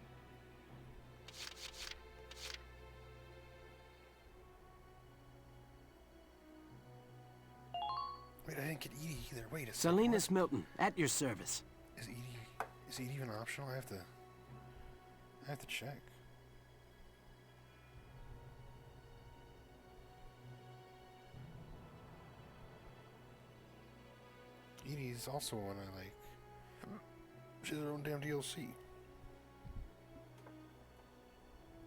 Wait, I didn't get Edie either. Wait a second. Salinas Milton, at your service. Is Edie even optional? I have to check. Edie's also one I like. She has her own damn DLC.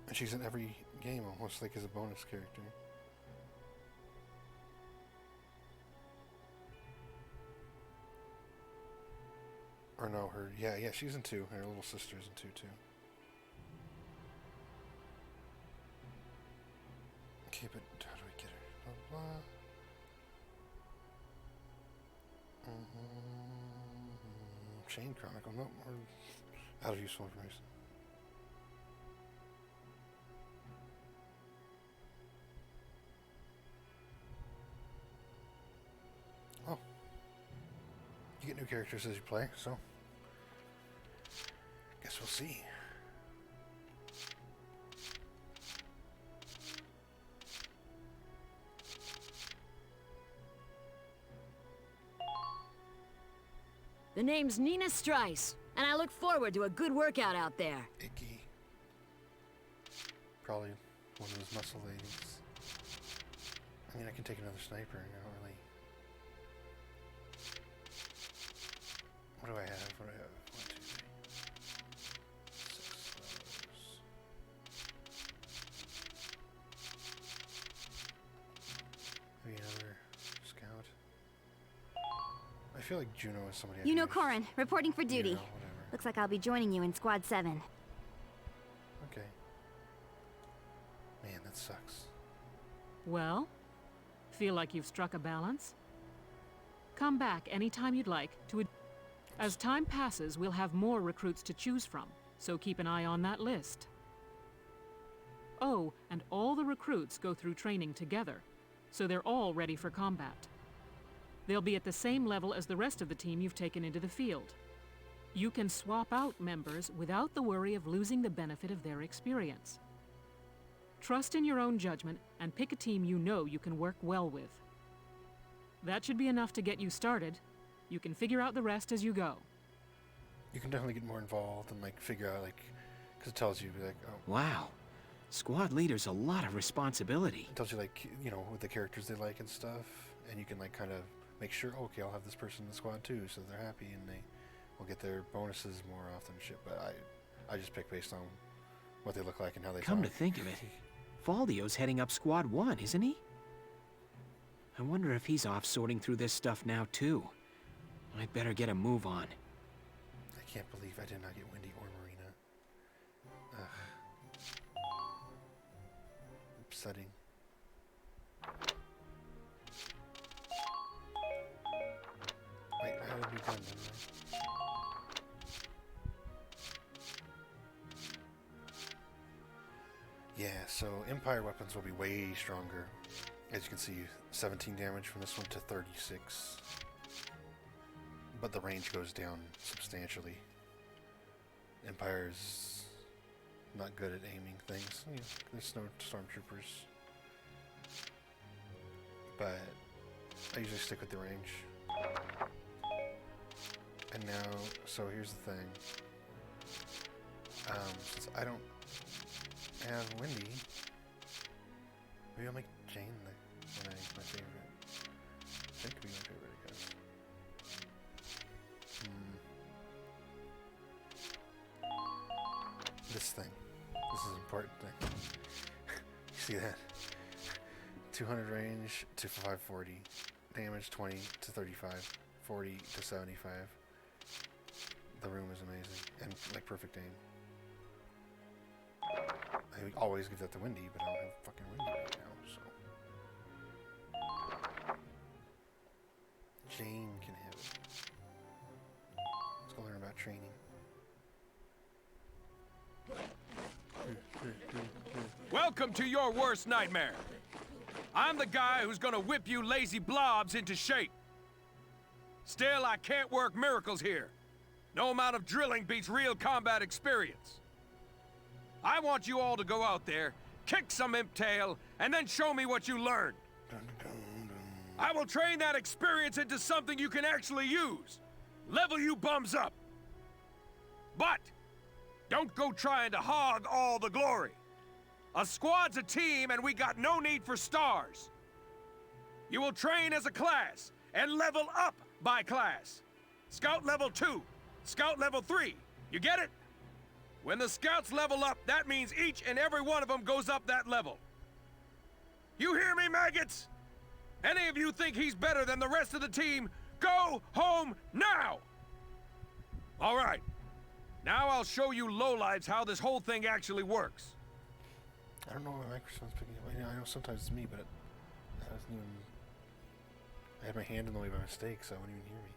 And she's in every game almost, like as a bonus character. Or no, her, yeah, she's in 2. Her little sister's in 2 too. Okay, but how do we get her? Blah, blah. Chain Chronicle, no, or out of useful information. Oh. You get new characters as you play, so guess we'll see. The name's Nina Strice, and I look forward to a good workout out there. Icky. Probably one of those muscle ladies. I mean, I can take another sniper, I don't really... What do I have? 1, 2, 3, 6 of those. Maybe another scout. I feel like Juno is somebody I You can know use. Corin, reporting for duty. Yeah, whatever. Looks like I'll be joining you in Squad 7. Okay. Man, that sucks. Well, feel like you've struck a balance? Come back anytime you'd like to... As time passes, we'll have more recruits to choose from, so keep an eye on that list. Oh, and all the recruits go through training together, so they're all ready for combat. They'll be at the same level as the rest of the team you've taken into the field. You can swap out members without the worry of losing the benefit of their experience. Trust in your own judgment and pick a team you know you can work well with. That should be enough to get you started. You can figure out the rest as you go. You can definitely get more involved and, like, figure out, like, because it tells you, like, oh. Wow. Squad leader's a lot of responsibility. It tells you, like, you know, what the characters they like and stuff, and you can, like, kind of make sure, oh, okay, I'll have this person in the squad too, so they're happy and they will get their bonuses more often and shit. But I just pick based on what they look like and how they Come talk. to think of it, Faldio's heading up Squad 1, isn't he? I wonder if he's off sorting through this stuff now too. I'd better get a move on. I can't believe I did not get Wendy or Marina. Ugh. Upsetting. Wait, I had a new gun, didn't I? Yeah, so Empire weapons will be way stronger. As you can see, 17 damage from this one to 36. But the range goes down substantially. Empire's not good at aiming things. You know, there's no stormtroopers. But I usually stick with the range. And now, so here's the thing. Since I don't have Wendy, maybe I'll make Jane my favorite. Jane could be my favorite, I guess. This thing. This is an important thing. You see that? 200 range to 540. Damage 20 to 35. 40 to 75. The room is amazing. And like perfect aim. I would always give that to Wendy, but I don't have fucking Wendy right now, so. Jane can have it. Let's go learn about training. Welcome to your worst nightmare. I'm the guy who's gonna whip you lazy blobs into shape. Still, I can't work miracles here. No amount of drilling beats real combat experience. I want you all to go out there, kick some imp tail, and then show me what you learned. I will train that experience into something you can actually use. Level you bums up. But don't go trying to hog all the glory. A squad's a team, and we got no need for stars. You will train as a class and level up by class. Scout level 2, Scout level 3. You get it? When the scouts level up, that means each and every one of them goes up that level. You hear me, maggots? Any of you think he's better than the rest of the team, go home now! All right. Now I'll show you lowlives how this whole thing actually works. I don't know what my microphone's picking up. I know sometimes it's me, but I wasn't even... I had my hand in the way by mistake, so I wouldn't even hear me.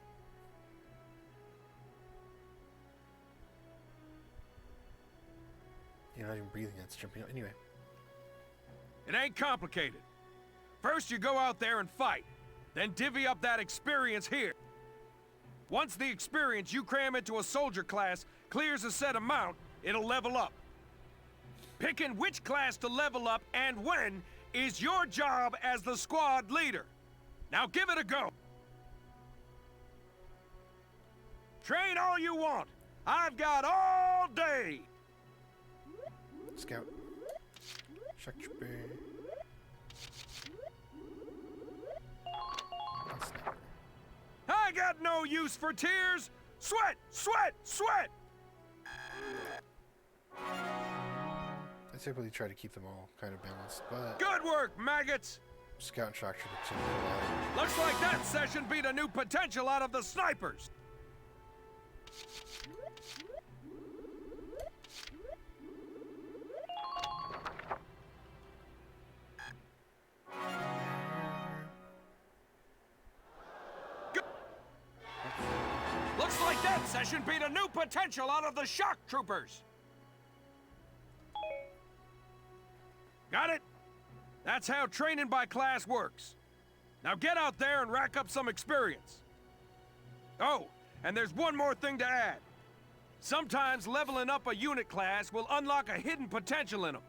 You're not even breathing, it's jumping out. Anyway. It ain't complicated. First you go out there and fight, then divvy up that experience here. Once the experience you cram into a soldier class clears a set amount, it'll level up. Picking which class to level up and when is your job as the squad leader. Now give it a go. Train all you want. I've got all day. Scout. Shock trooper. I got no use for tears. Sweat, sweat, sweat. I typically try to keep them all kind of balanced, but... Good work, maggots! Scout and shock trooper too. Looks like that session beat a new potential out of the snipers. Looks like that session beat a new potential out of the shock troopers. Got it? That's how training by class works. Now get out there and rack up some experience. Oh, and there's one more thing to add. Sometimes leveling up a unit class will unlock a hidden potential in them.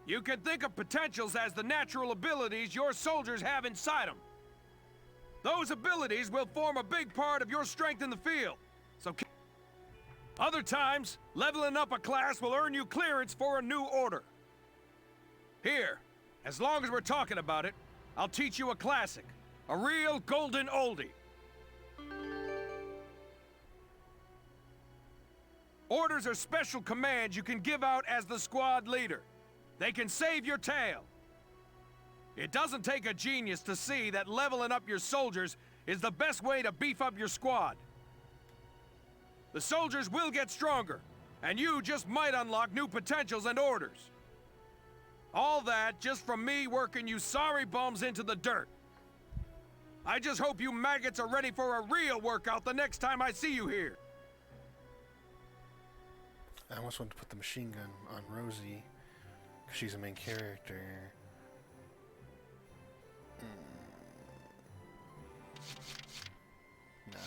You can think of potentials as the natural abilities your soldiers have inside them. Those abilities will form a big part of your strength in the field. So other times, leveling up a class will earn you clearance for a new order. Here, as long as we're talking about it, I'll teach you a classic. A real golden oldie. Orders are special commands you can give out as the squad leader. They can save your tail. It doesn't take a genius to see that leveling up your soldiers is the best way to beef up your squad. The soldiers will get stronger, and you just might unlock new potentials and orders. All that just from me working you sorry bums into the dirt. I just hope you maggots are ready for a real workout the next time I see you here. I almost wanted to put the machine gun on Rosie, because she's a main character. Nah.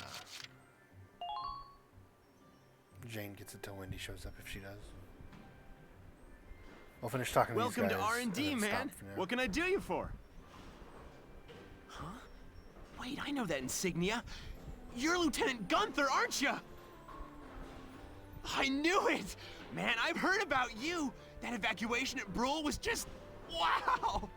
Jane gets it till Wendy shows up if she does. I'll finish talking to these guys. Welcome to R&D, man. What can I do you for? Huh? Wait, I know that insignia. You're Lieutenant Gunther, aren't you? I knew it! Man, I've heard about you. That evacuation at Brule was just... wow!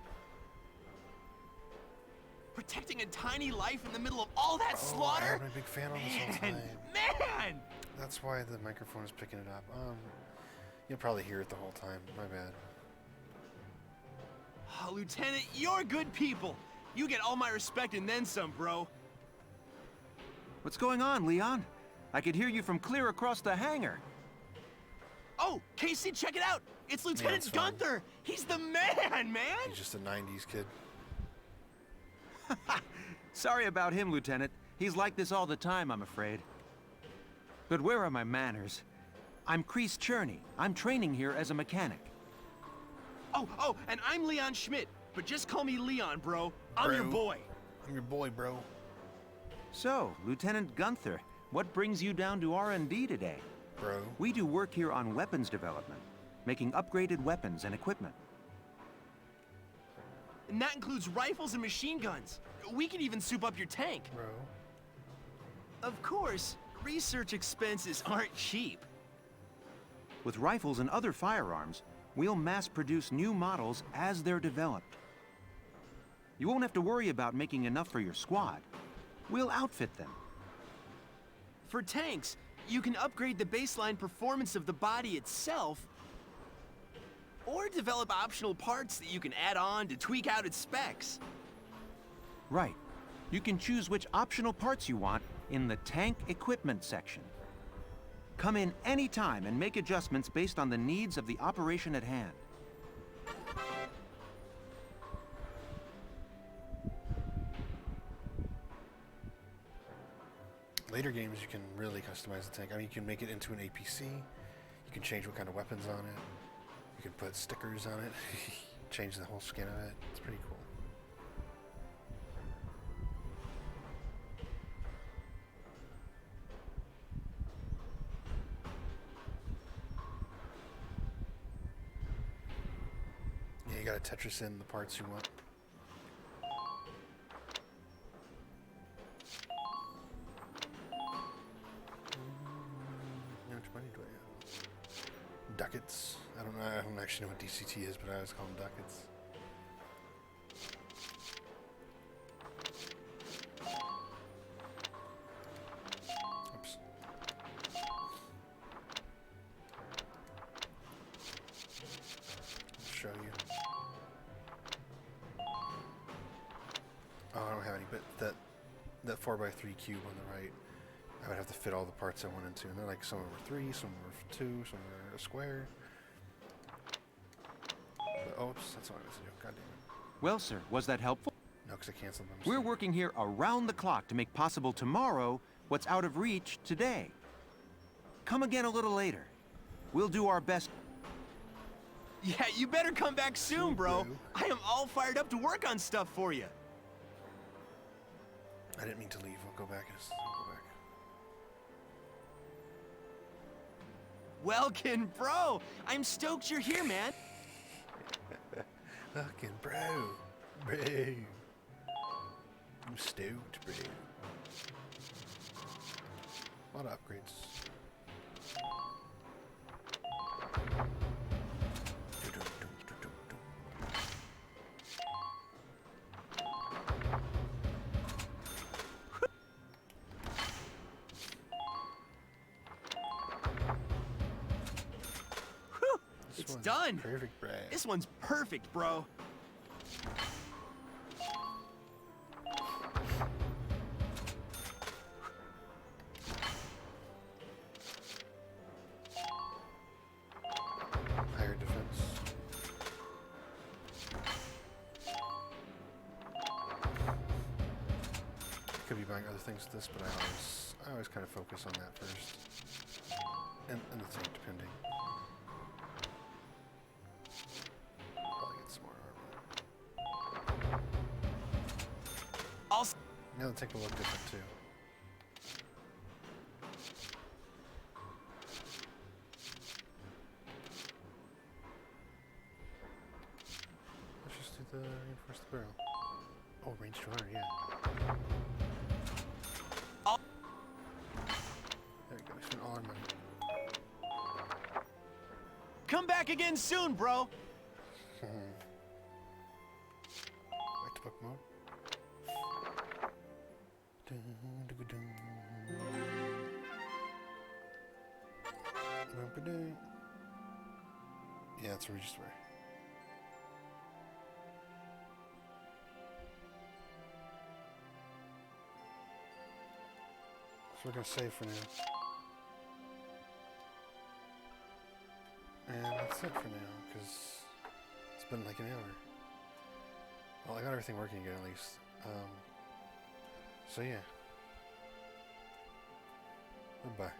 Protecting a tiny life in the middle of all that slaughter? I've been a big fan of this whole time. Man! That's why the microphone is picking it up. You'll probably hear it the whole time. My bad. Oh, Lieutenant, you're good people. You get all my respect and then some, bro. What's going on, Leon? I could hear you from clear across the hangar. Oh, Casey, check it out! It's Lieutenant Gunther! He's the man, man! He's just a 90s kid. Sorry about him, Lieutenant. He's like this all the time, I'm afraid. But where are my manners? I'm Kreese Cherney. I'm training here as a mechanic. Oh, and I'm Leon Schmidt, but just call me Leon, bro. I'm your boy. I'm your boy, bro. So, Lieutenant Gunther, what brings you down to R&D today? Bro. We do work here on weapons development, making upgraded weapons and equipment. And that includes rifles and machine guns. We can even soup up your tank. Bro. Of course, research expenses aren't cheap. With rifles and other firearms, we'll mass-produce new models as they're developed. You won't have to worry about making enough for your squad. We'll outfit them. For tanks, you can upgrade the baseline performance of the body itself, or develop optional parts that you can add on to tweak out its specs. Right. You can choose which optional parts you want in the tank equipment section. Come in any time and make adjustments based on the needs of the operation at hand. Later games, you can really customize the tank. I mean, you can make it into an APC. You can change what kind of weapons on it. You can put stickers on it. Change the whole skin of it. It's pretty cool. Yeah, you gotta Tetris in the parts you want. How much money do I have? Ducats. I don't actually know what DCT is, but I always call them ducats. Oops. I'll show you. Oh, I don't have any, but that 4x3 cube on the right, I would have to fit all the parts I wanted to, and they're like some were 3, some were 2, some were a square. But, oops, that's what I was doing. God damn it. Well, sir, was that helpful? No, because I canceled them. We're working here around the clock to make possible tomorrow what's out of reach today. Come again a little later. We'll do our best. Yeah, you better come back soon, bro. I am all fired up to work on stuff for you. I didn't mean to leave. I'll go back. Welkin, bro! I'm stoked you're here, man. Fucking bro. I'm stoked, bro. A lot of upgrades. It's done. Perfect, bro. This one's perfect, bro. Higher defense. Could be buying other things with this, but I always kind of focus on that first, and the tank, depending. Probably get some more armor. Now the tank will look different too. Let's just do the reinforce the barrel. Oh, range 200, yeah. There we go, we spent all our money. Come back again soon, bro. Back to book mode. Yeah, that's where we just were. So we're gonna save for now. And that's it for now, because it's been like an hour. Well, I got everything working again at least. So yeah. Goodbye.